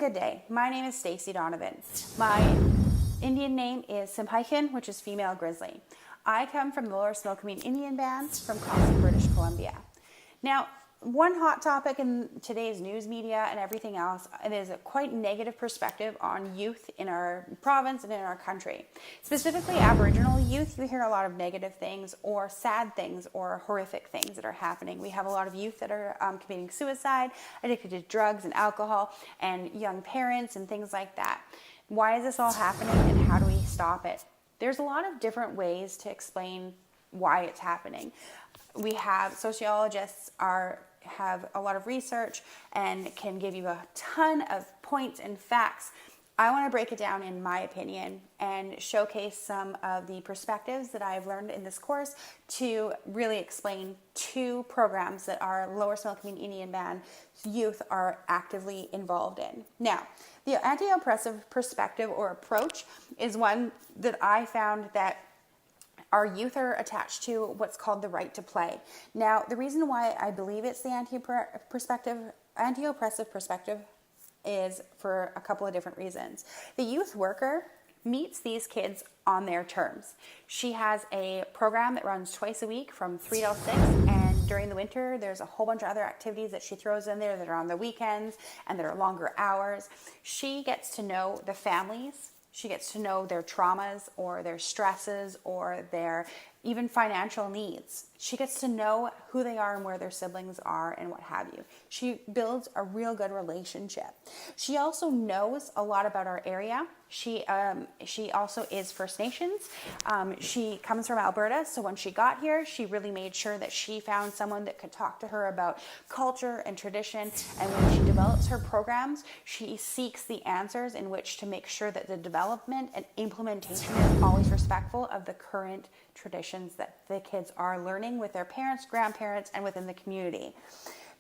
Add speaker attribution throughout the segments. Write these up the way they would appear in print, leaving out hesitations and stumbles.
Speaker 1: and good day. My name is Stacy Donovan. My Indian name is Simphican, which is female grizzly. I come from the Lower Snoqualmie Indian Band from Cossack, British Columbia. Now, one hot topic in today's news media and everything else, it is a quite negative perspective on youth in our province and in our country. Specifically Aboriginal youth, you hear a lot of negative things or sad things or horrific things that are happening. We have a lot of youth that are committing suicide, addicted to drugs and alcohol, and young parents and things like that. Why is this all happening and how do we stop it? There's a lot of different ways to explain why it's happening. We have sociologists have a lot of research and can give you a ton of points and facts. I want to break it down in my opinion and showcase some of the perspectives that I've learned in this course to really explain two programs that our Lower Snoqualmie Indian Band youth are actively involved in. Now, the anti-oppressive perspective or approach is one that I found that our youth are attached to what's called the right to play. Now, the reason why I believe it's the anti-oppressive perspective is for a couple of different reasons. The youth worker meets these kids on their terms. She has a program that runs twice a week from 3 till 6, and during the winter there's a whole bunch of other activities that she throws in there that are on the weekends and that are longer hours. She gets to know the families. She gets to know their traumas or their stresses or their even financial needs. She gets to know who they are and where their siblings are and what have you. She builds a real good relationship. She also knows a lot about our area. She also is First Nations. She comes from Alberta, so when she got here, she really made sure that she found someone that could talk to her about culture and tradition. And when she develops her programs, she seeks the answers in which to make sure that the development and implementation is always respectful of the current traditions that the kids are learning with their parents, grandparents, and within the community.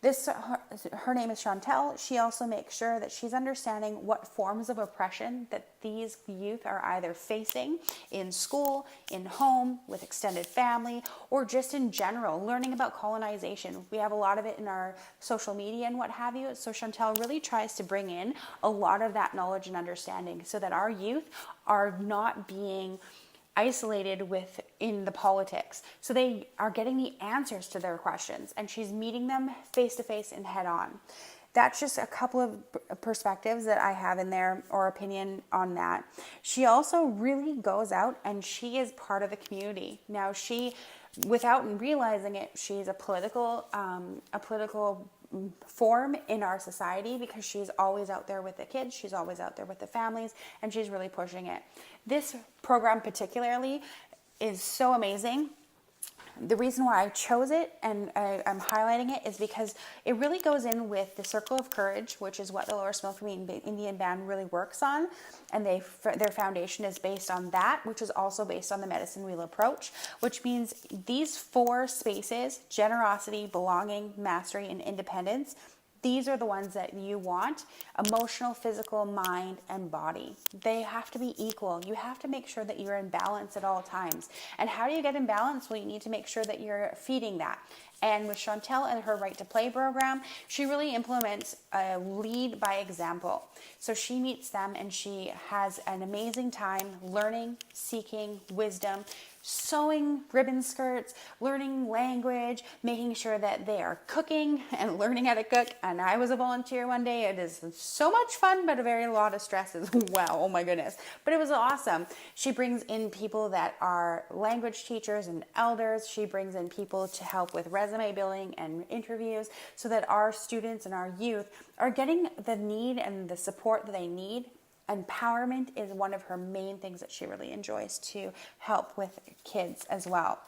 Speaker 1: Her name is Chantel. She also makes sure that she's understanding what forms of oppression that these youth are either facing in school, in home, with extended family, or just in general, learning about colonization. We have a lot of it in our social media and what have you. So Chantel really tries to bring in a lot of that knowledge and understanding so that our youth are not being isolated within the politics. So they are getting the answers to their questions, and she's meeting them face to face and head on. That's just a couple of perspectives that I have in there or opinion on that. She also really goes out and she is part of the community. Now she, without realizing it, she's a political form in our society because she's always out there with the kids, she's always out there with the families, and she's really pushing it. This program particularly is so amazing. The reason why I chose it and I'm highlighting it is because it really goes in with the Circle of Courage, which is what the Lower Snoqualmie Indian Band really works on. And their foundation is based on that, which is also based on the medicine wheel approach, which means these 4 spaces, generosity, belonging, mastery, and independence, these are the ones that you want: emotional, physical, mind, and body. They have to be equal. You have to make sure that you're in balance at all times. And how do you get in balance? Well, you need to make sure that you're feeding that. And with Chantel and her Right to Play program, she really implements a lead by example. So she meets them and she has an amazing time learning, seeking wisdom, sewing ribbon skirts, learning language, making sure that they are cooking and learning how to cook. And I was a volunteer one day. It is so much fun, but a very lot of stress as well. Oh my goodness. But it was awesome. She brings in people that are language teachers and elders. She brings in people to help with resume building and interviews so that our students and our youth are getting the need and the support that they need. Empowerment is one of her main things that she really enjoys to help with kids as well.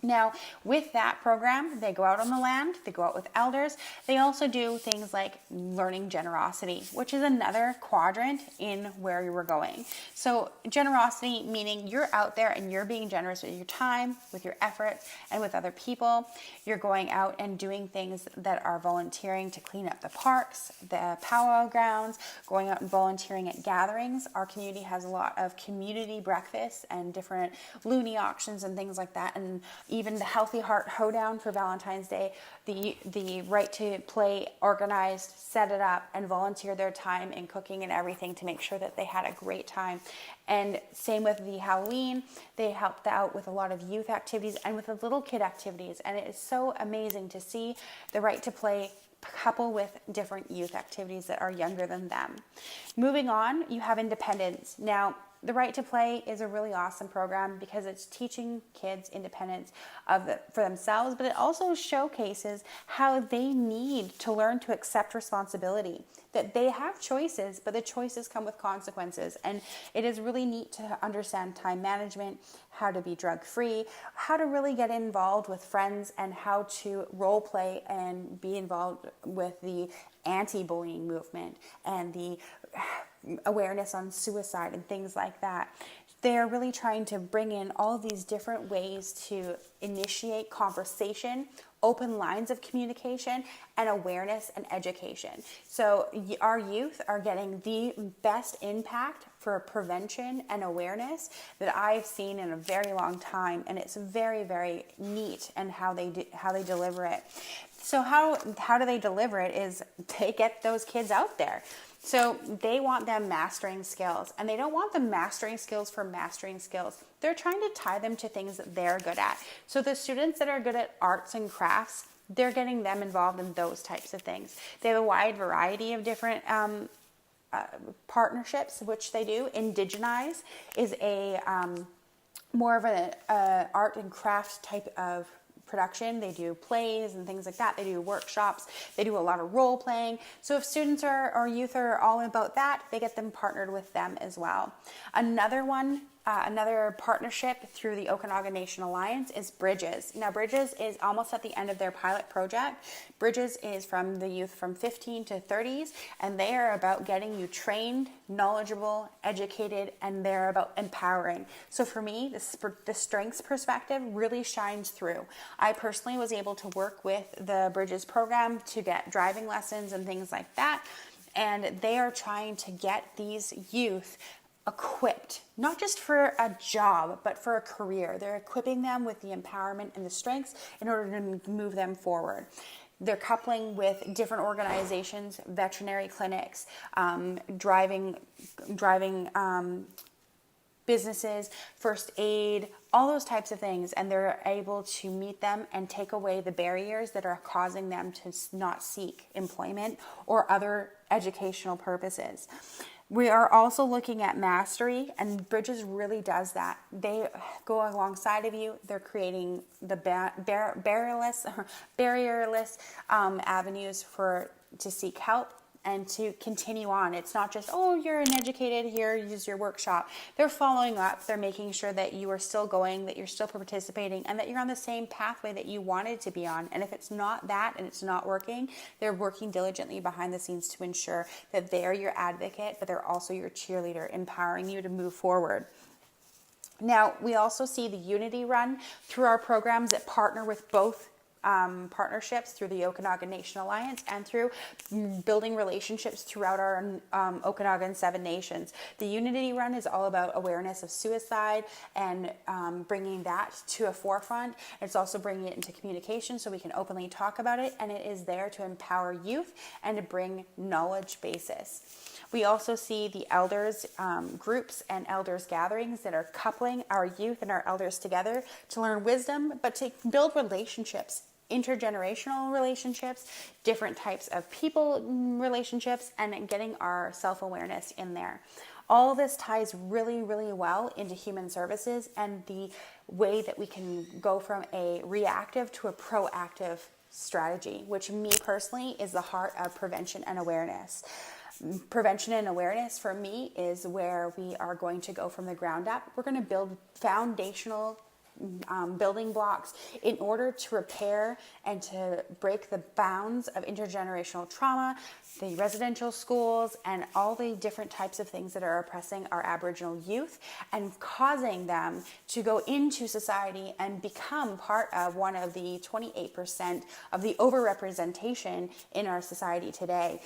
Speaker 1: Now, with that program, they go out on the land, they go out with elders. They also do things like learning generosity, which is another quadrant in where you were going. So generosity, meaning you're out there and you're being generous with your time, with your effort, and with other people. You're going out and doing things that are volunteering to clean up the parks, the powwow grounds, going out and volunteering at gatherings. Our community has a lot of community breakfasts and different loony auctions and things like that. And even the Healthy Heart Hoedown for Valentine's Day, the right to play organized, set it up, and volunteer their time in cooking and everything to make sure that they had a great time. And same with the Halloween, they helped out with a lot of youth activities and with the little kid activities. And it is so amazing to see the right to play couple with different youth activities that are younger than them. Moving on, you have independence. Now, the Right to Play is a really awesome program because it's teaching kids independence for themselves, but it also showcases how they need to learn to accept responsibility, that they have choices, but the choices come with consequences. And it is really neat to understand time management, how to be drug-free, how to really get involved with friends, and how to role play and be involved with the anti-bullying movement and the awareness on suicide and things like that. They're really trying to bring in all of these different ways to initiate conversation, open lines of communication, and awareness and education. So our youth are getting the best impact for prevention and awareness that I've seen in a very long time, and it's very, very neat and how they deliver it. So how do they deliver it is they get those kids out there. So they want them mastering skills, and they don't want them mastering skills for mastering skills. They're trying to tie them to things that they're good at. So the students that are good at arts and crafts, they're getting them involved in those types of things. They have a wide variety of different partnerships, which they do. Indigenize is a more of an art and craft type of production. They do plays and things like that. They do workshops. They do a lot of role playing. So if students or youth are all about that, they get them partnered with them as well. Another partnership through the Okanagan Nation Alliance is Bridges. Now, Bridges is almost at the end of their pilot project. Bridges is from the youth from 15 to 30s, and they are about getting you trained, knowledgeable, educated, and they're about empowering. So for me, the strengths perspective really shines through. I personally was able to work with the Bridges program to get driving lessons and things like that, and they are trying to get these youth equipped, not just for a job, but for a career. They're equipping them with the empowerment and the strengths in order to move them forward. They're coupling with different organizations, veterinary clinics, driving businesses, first aid, all those types of things, and they're able to meet them and take away the barriers that are causing them to not seek employment or other educational purposes. We are also looking at mastery, and Bridges really does that. They go alongside of you. They're creating the barrierless avenues to seek help and to continue on. It's not just, oh, you're an educated, here, use your workshop. They're following up. They're making sure that you are still going, that you're still participating, and that you're on the same pathway that you wanted to be on. And if it's not that and it's not working, they're working diligently behind the scenes to ensure that they're your advocate, but they're also your cheerleader, empowering you to move forward. Now, we also see the Unity Run through our programs that partner with both partnerships through the Okanagan Nation Alliance and through building relationships throughout our Okanagan 7 nations. The Unity Run is all about awareness of suicide and bringing that to a forefront. It's also bringing it into communication so we can openly talk about it, and it is there to empower youth and to bring knowledge basis. We also see the elders groups and elders gatherings that are coupling our youth and our elders together to learn wisdom, but to build relationships, intergenerational relationships, different types of people relationships, and getting our self-awareness in there. All this ties really, really well into human services and the way that we can go from a reactive to a proactive strategy, which me personally is the heart of prevention and awareness. Prevention and awareness for me is where we are going to go from the ground up. We're going to build foundational building blocks in order to repair and to break the bounds of intergenerational trauma, the residential schools, and all the different types of things that are oppressing our Aboriginal youth and causing them to go into society and become part of one of the 28% of the overrepresentation in our society today.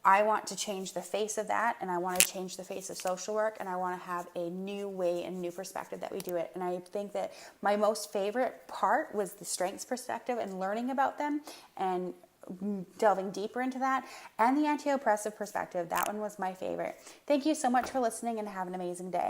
Speaker 1: I want to change the face of that, and I want to change the face of social work, and I want to have a new way and new perspective that we do it. And I think that my most favorite part was the strengths perspective and learning about them and delving deeper into that, and the anti-oppressive perspective. That one was my favorite. Thank you so much for listening, and have an amazing day.